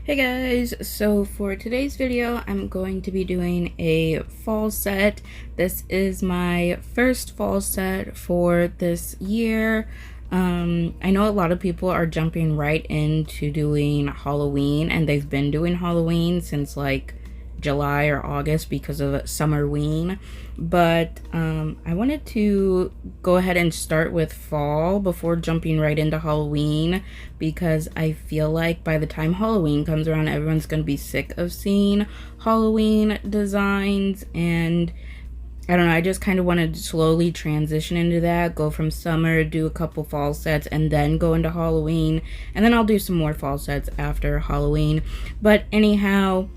Hey guys, so for today's video, I'm going to be doing a fall set. This is my first fall set for this year. I know a lot of people are jumping right into doing Halloween, and they've been doing Halloween since like July or August because of Summerween, but I wanted to go ahead and start with fall before jumping right into Halloween, because I feel like by the time Halloween comes around, everyone's going to be sick of seeing Halloween designs, and I don't know, I just kind of want to slowly transition into that, go from summer, do a couple fall sets, and then go into Halloween, and then I'll do some more fall sets after Halloween. But anyhow,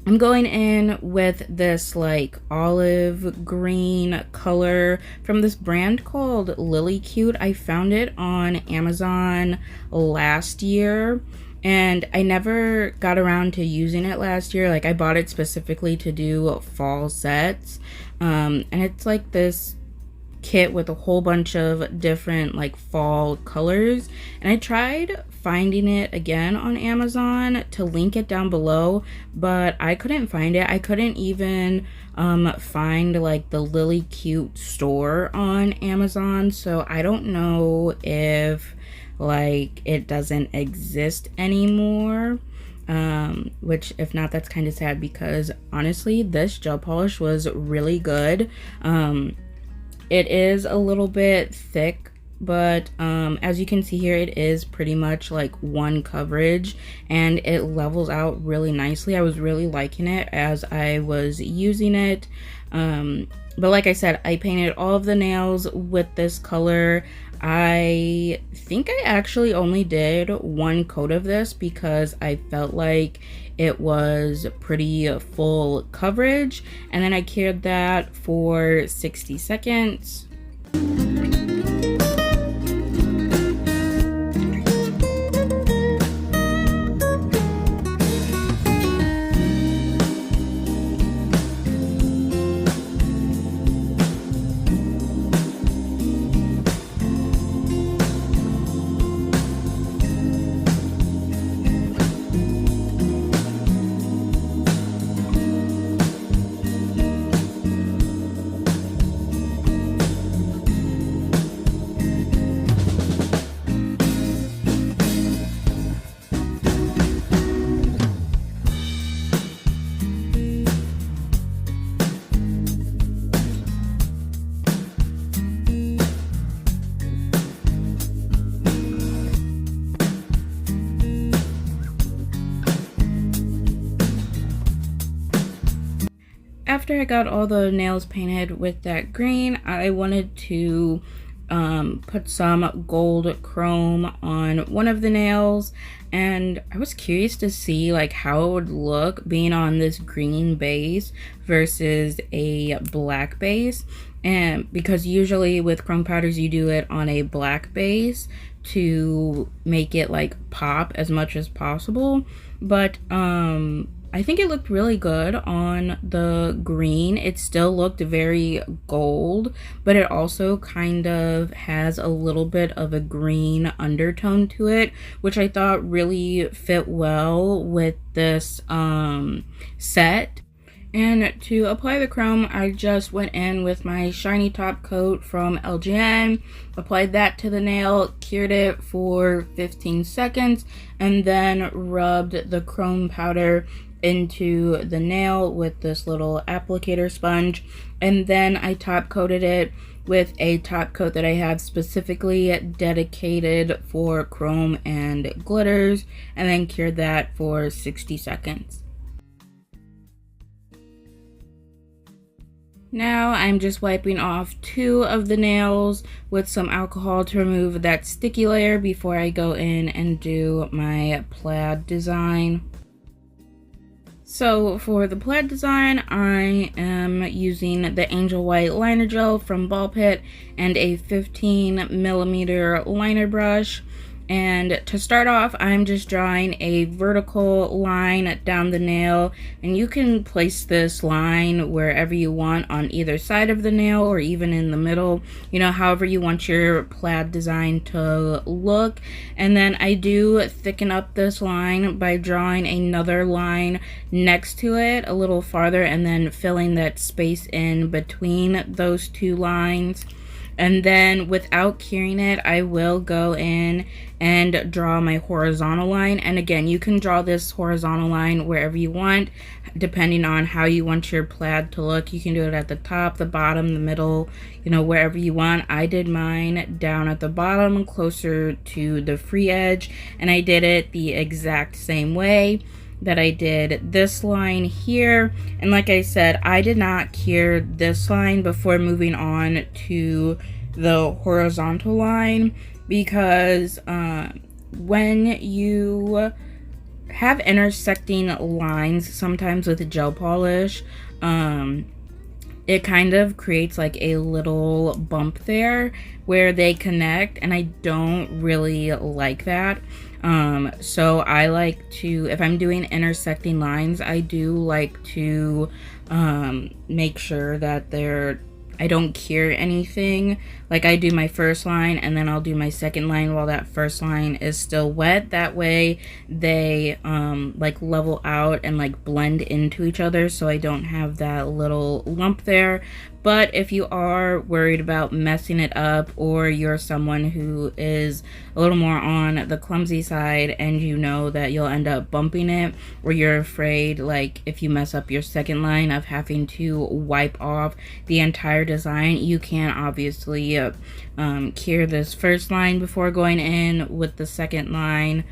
I'm going in with this like olive green color from this brand called Lily Cute. I found it on Amazon last year and I never got around to using it last year. Like I bought it specifically to do fall sets. And it's like this kit with a whole bunch of different like fall colors, and I tried finding it again on Amazon to link it down below, but I couldn't find it. I couldn't even find like the Lily Cute store on Amazon, so I don't know if like it doesn't exist anymore. Which if not, that's kind of sad, because honestly this gel polish was really good. It is a little bit thick, but as you can see here, it is pretty much like one coverage and it levels out really nicely. I was really liking it as I was using it. But like I said, I painted all of the nails with this color. I think I actually only did one coat of this because I felt like it was pretty full coverage, and then I cured that for 60 seconds. After I got all the nails painted with that green, I wanted to put some gold chrome on one of the nails, and I was curious to see like how it would look being on this green base versus a black base. And because usually with chrome powders you do it on a black base to make it like pop as much as possible, but I think it looked really good on the green. It still looked very gold, but it also kind of has a little bit of a green undertone to it, which I thought really fit well with this set. And to apply the chrome, I just went in with my shiny top coat from LGN, applied that to the nail, cured it for 15 seconds, and then rubbed the chrome powder into the nail with this little applicator sponge, and then I top coated it with a top coat that I have specifically dedicated for chrome and glitters, and then cured that for 60 seconds. Now I'm just wiping off two of the nails with some alcohol to remove that sticky layer before I go in and do my plaid design. So for the plaid design, I am using the Angel White liner gel from Ball Pit and a 15mm liner brush. And to start off, I'm just drawing a vertical line down the nail, and you can place this line wherever you want on either side of the nail or even in the middle, you know, however you want your plaid design to look. And then I do thicken up this line by drawing another line next to it a little farther and then filling that space in between those two lines. And then without curing it, I will go in and draw my horizontal line. And again, you can draw this horizontal line wherever you want, depending on how you want your plaid to look. You can do it at the top, the bottom, the middle, you know, wherever you want. I did mine down at the bottom, closer to the free edge, and I did it the exact same way that I did this line here. And like I said, I did not cure this line before moving on to the horizontal line, because when you have intersecting lines, sometimes with gel polish, it kind of creates like a little bump there where they connect, and I don't really like that. So I like to, if I'm doing intersecting lines, I do like to make sure that I don't cure anything. Like I do my first line and then I'll do my second line while that first line is still wet. That way they like level out and like blend into each other, so I don't have that little lump there. But if you are worried about messing it up, or you're someone who is a little more on the clumsy side and you know that you'll end up bumping it, or you're afraid, like if you mess up your second line, of having to wipe off the entire design, you can obviously cure this first line before going in with the second line.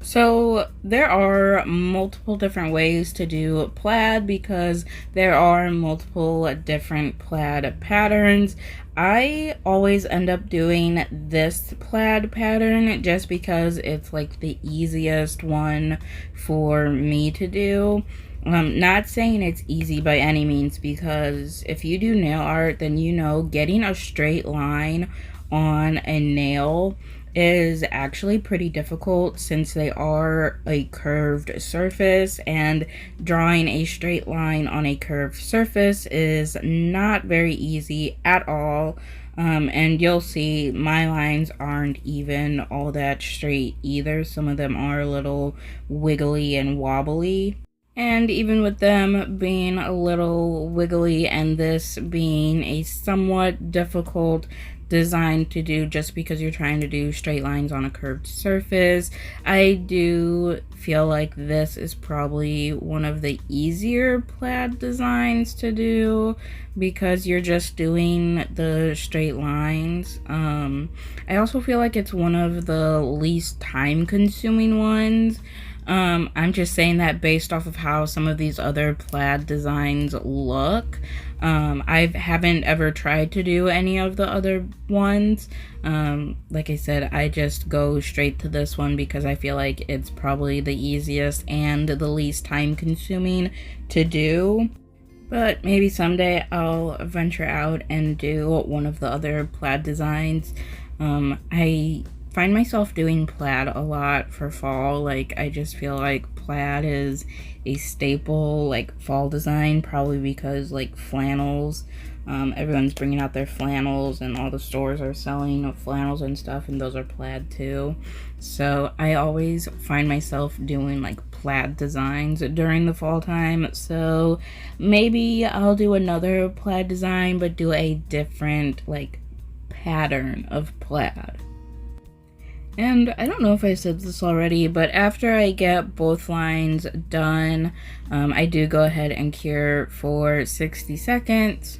So there are multiple different ways to do plaid, because there are multiple different plaid patterns. I always end up doing this plaid pattern just because it's like the easiest one for me to do. Not saying it's easy by any means, because if you do nail art, then you know getting a straight line on a nail is actually pretty difficult, since they are a curved surface, and drawing a straight line on a curved surface is not very easy at all. And you'll see my lines aren't even all that straight either. Some of them are a little wiggly and wobbly. And even with them being a little wiggly and this being a somewhat difficult design to do just because you're trying to do straight lines on a curved surface, I do feel like this is probably one of the easier plaid designs to do, because you're just doing the straight lines. I also feel like it's one of the least time consuming ones. I'm just saying that based off of how some of these other plaid designs look. I haven't ever tried to do any of the other ones. Like I said, I just go straight to this one because I feel like it's probably the easiest and the least time consuming to do. But maybe someday I'll venture out and do one of the other plaid designs. I find myself doing plaid a lot for fall. Like, I just feel like plaid is a staple, like, fall design, probably because, like, flannels, everyone's bringing out their flannels, and all the stores are selling flannels and stuff, and those are plaid too. So I always find myself doing, like, plaid designs during the fall time. So maybe I'll do another plaid design, but do a different, like, pattern of plaid. And I don't know if I said this already, but after I get both lines done, I do go ahead and cure for 60 seconds.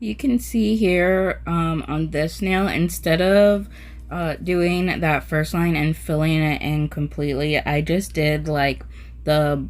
You can see here on this nail, instead of doing that first line and filling it in completely, I just did like the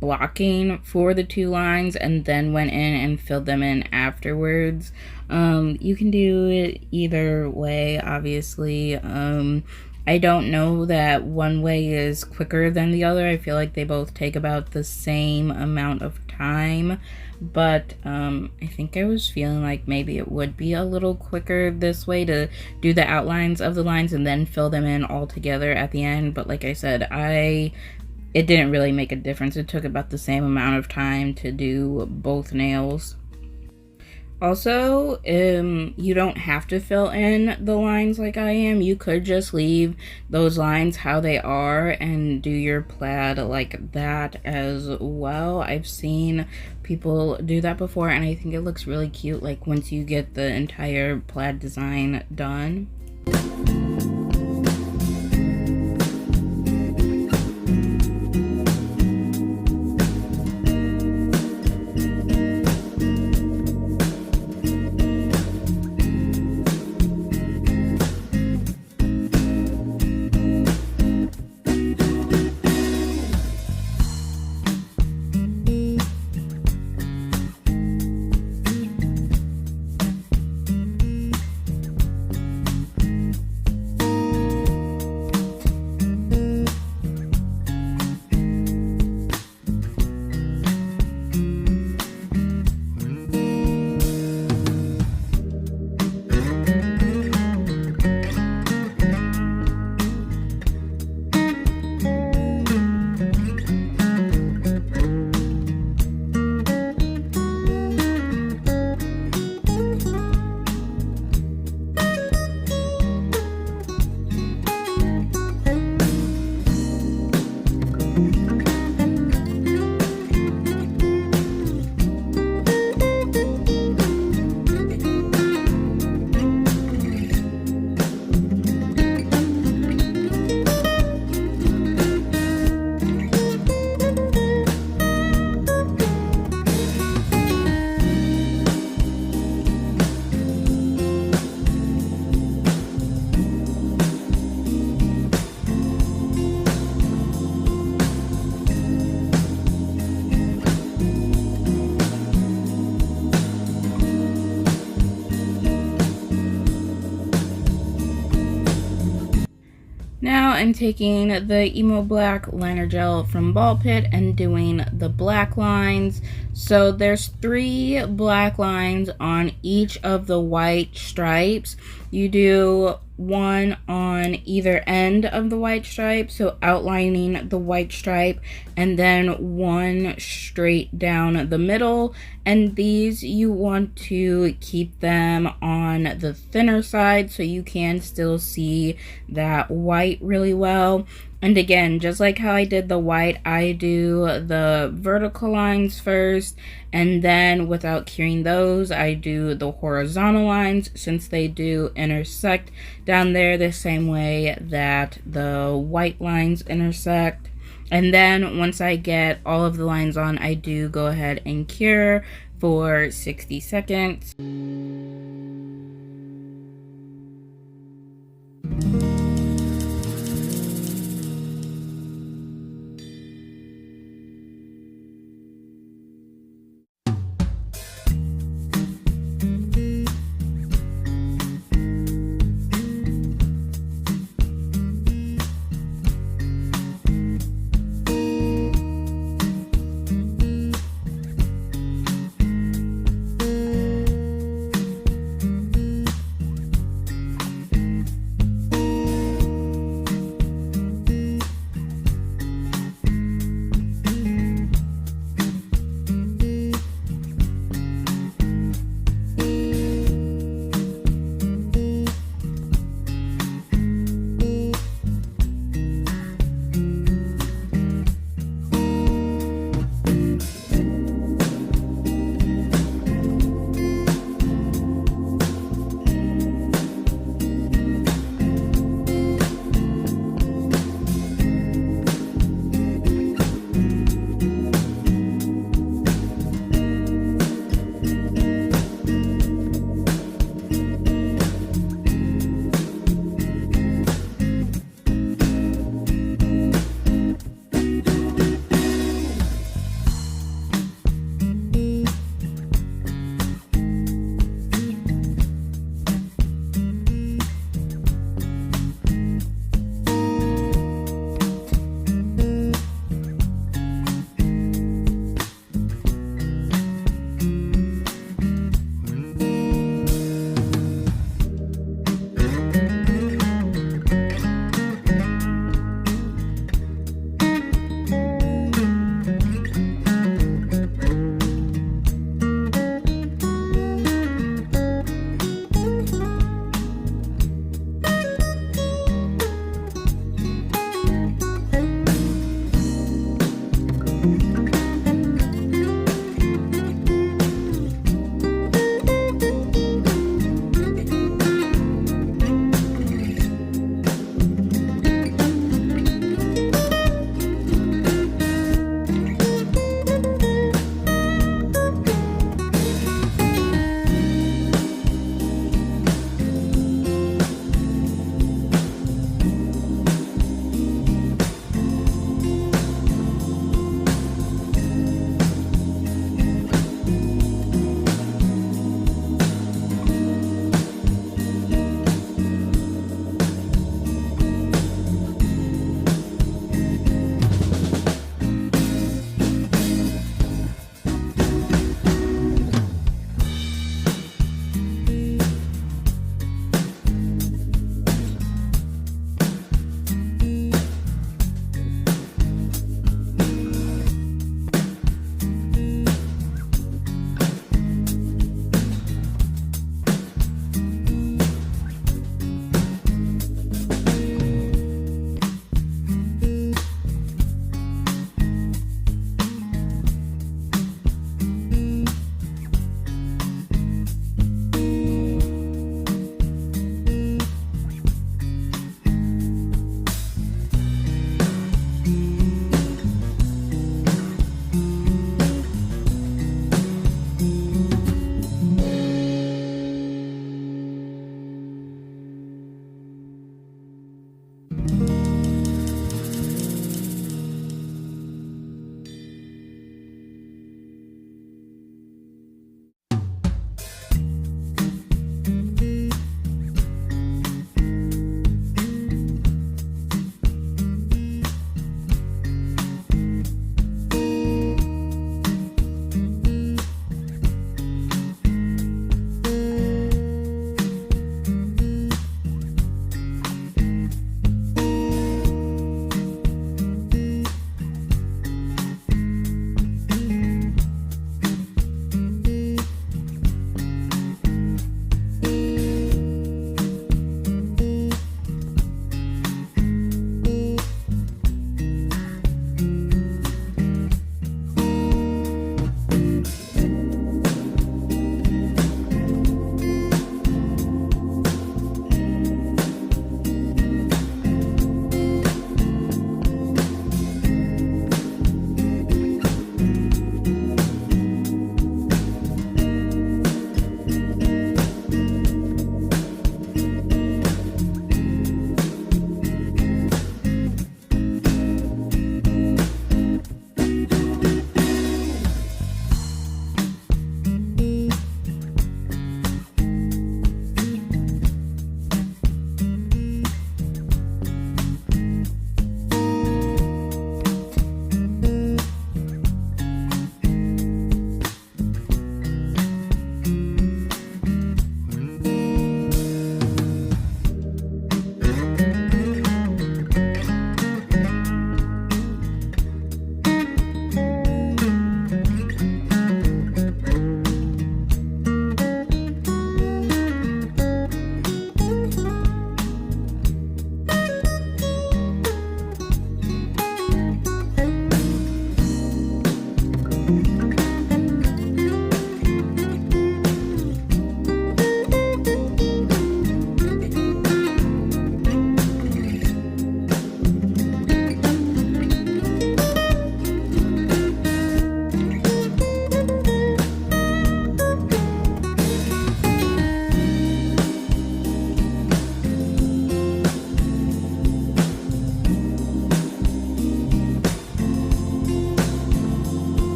blocking for the 2 lines and then went in and filled them in afterwards. You can do it either way, obviously. I don't know that one way is quicker than the other. I feel like they both take about the same amount of time, but I think I was feeling like maybe it would be a little quicker this way to do the outlines of the lines and then fill them in all together at the end. But like I said, it didn't really make a difference. It took about the same amount of time to do both nails. Also, you don't have to fill in the lines like I am. You could just leave those lines how they are and do your plaid like that as well. I've seen people do that before, and I think it looks really cute, like once you get the entire plaid design done. Now I'm taking the Emo Black liner gel from Ball Pit and doing the black lines. So there's 3 black lines on each of the white stripes. You do 1 on either end of the white stripe, so outlining the white stripe, and then 1 straight down the middle. And these you want to keep them on the thinner side so you can still see that white really well. And again, just like how I did the white, I do the vertical lines first, and then without curing those, I do the horizontal lines since they do intersect down there the same way that the white lines intersect. And then once I get all of the lines on, I do go ahead and cure for 60 seconds.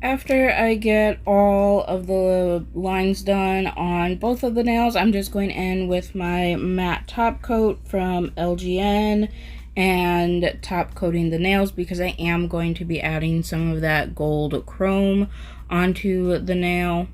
After I get all of the lines done on both of the nails, I'm just going in with my matte top coat from LGN and top coating the nails because I am going to be adding some of that gold chrome onto the nail.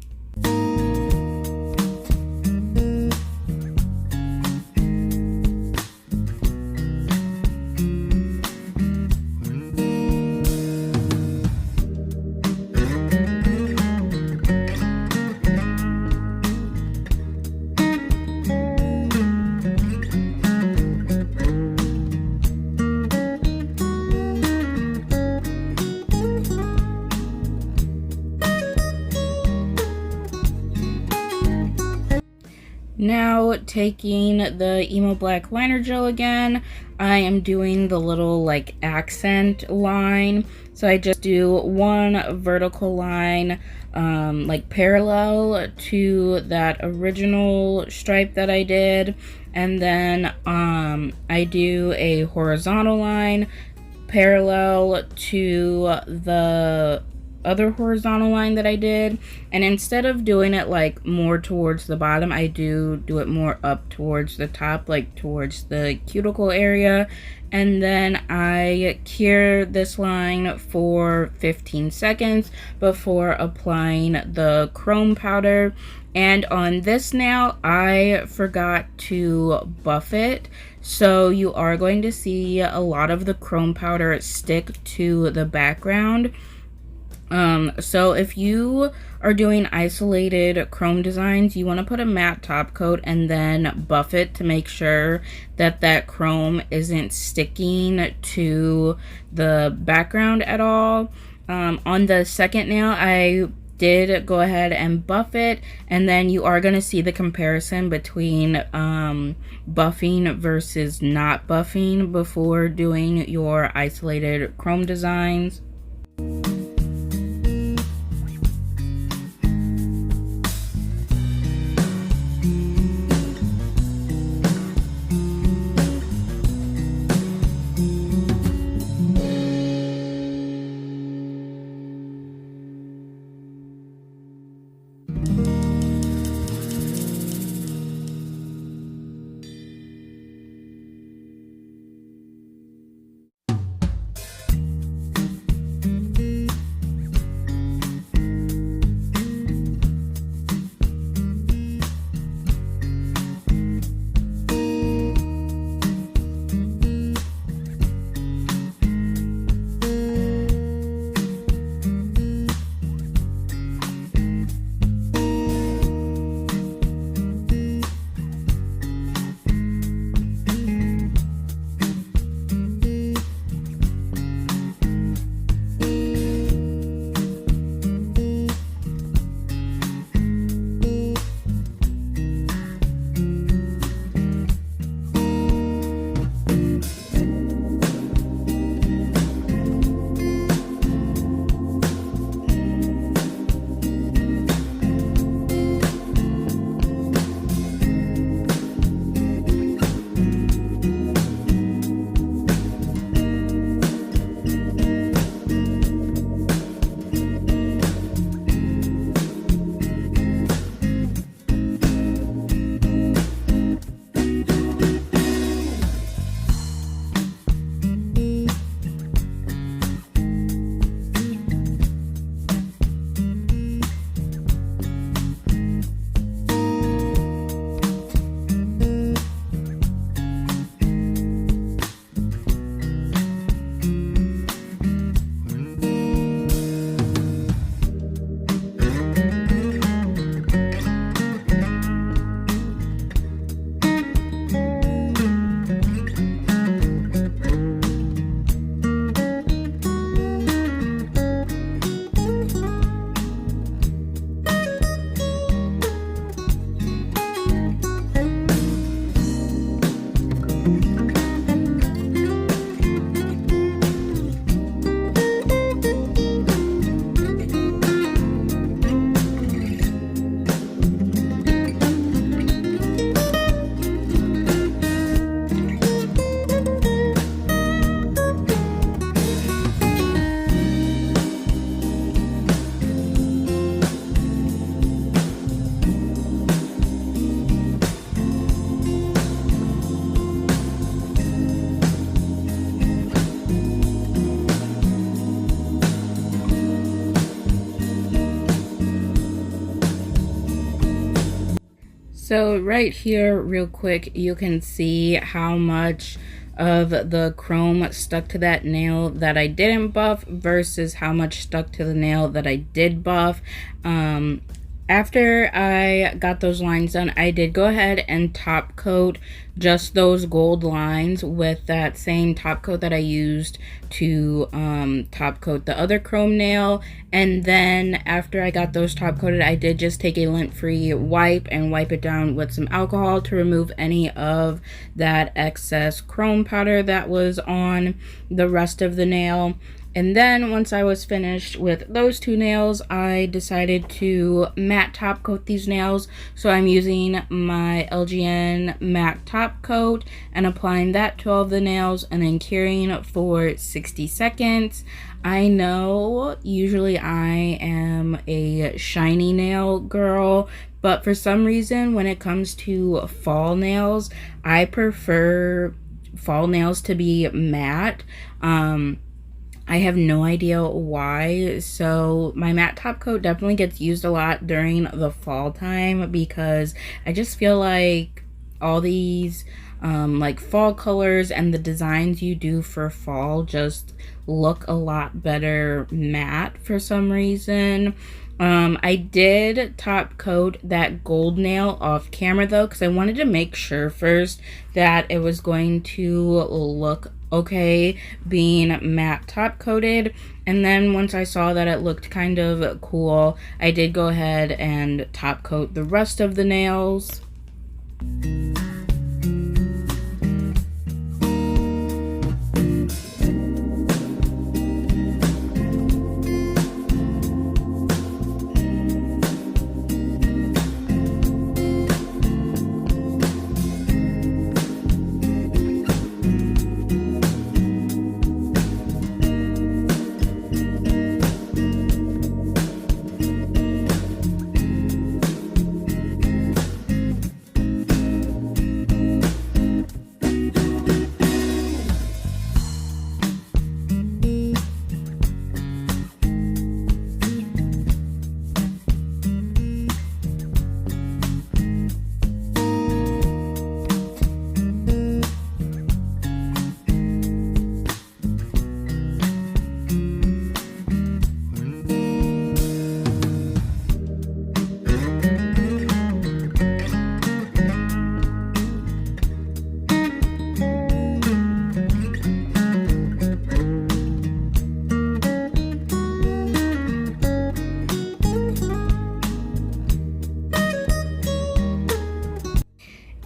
Now, taking the Emo Black liner gel again, I am doing the little like accent line. So I just do one vertical line like parallel to that original stripe that I did, and then I do a horizontal line parallel to the other horizontal line that I did, and instead of doing it like more towards the bottom, I do it more up towards the top, like towards the cuticle area, and then I cure this line for 15 seconds before applying the chrome powder. And on this nail, I forgot to buff it, so you are going to see a lot of the chrome powder stick to the background. So if you are doing isolated chrome designs, you want to put a matte top coat and then buff it to make sure that that chrome isn't sticking to the background at all. On the second nail, I did go ahead and buff it, and then you are going to see the comparison between buffing versus not buffing before doing your isolated chrome designs. So right here, real quick, you can see how much of the chrome stuck to that nail that I didn't buff versus how much stuck to the nail that I did buff. After I got those lines done, I did go ahead and top coat just those gold lines with that same top coat that I used to top coat the other chrome nail. And then after I got those top coated, I did just take a lint-free wipe and wipe it down with some alcohol to remove any of that excess chrome powder that was on the rest of the nail. And then once I was finished with those two nails, I decided to matte top coat these nails. So I'm using my LGN matte top coat and applying that to all of the nails and then curing for 60 seconds. I know usually I am a shiny nail girl, but for some reason when it comes to fall nails, I prefer fall nails to be matte. I have no idea why. So my matte top coat definitely gets used a lot during the fall time because I just feel like all these like fall colors and the designs you do for fall just look a lot better matte for some reason. I did top coat that gold nail off camera though, because I wanted to make sure first that it was going to look okay being matte top coated. And then once I saw that it looked kind of cool, I did go ahead and top coat the rest of the nails.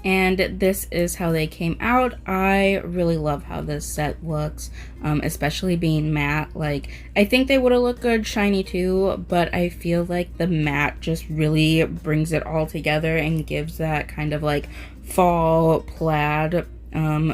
And this is how they came out. I really love how this set looks, especially being matte. Like, I think they would have looked good shiny too, but I feel like the matte just really brings it all together and gives that kind of like fall plaid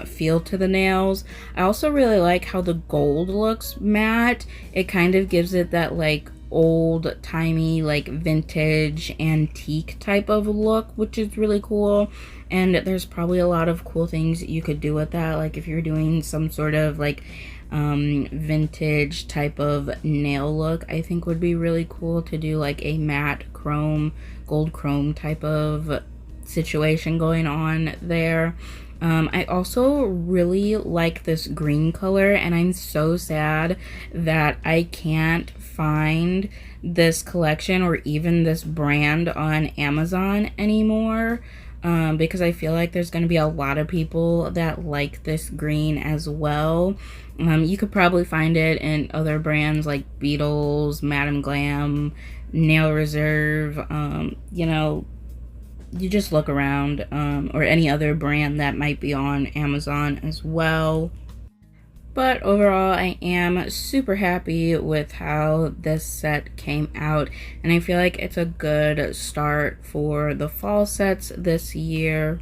feel to the nails. I also really like how the gold looks matte. It kind of gives it that like old-timey, like vintage antique type of look, which is really cool. And there's probably a lot of cool things you could do with that, like if you're doing some sort of like vintage type of nail look. I think would be really cool to do like a matte chrome, gold chrome type of situation going on there. I also really like this green color, and I'm so sad that I can't find this collection or even this brand on Amazon anymore, because I feel like there's going to be a lot of people that like this green as well. You could probably find it in other brands like Beetles, Madame Glam, Nail Reserve, you know, you just look around, or any other brand that might be on Amazon as well. But overall, I am super happy with how this set came out, and I feel like it's a good start for the fall sets this year.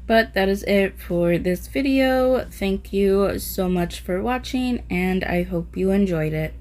But that is it for this video. Thank you so much for watching, and I hope you enjoyed it.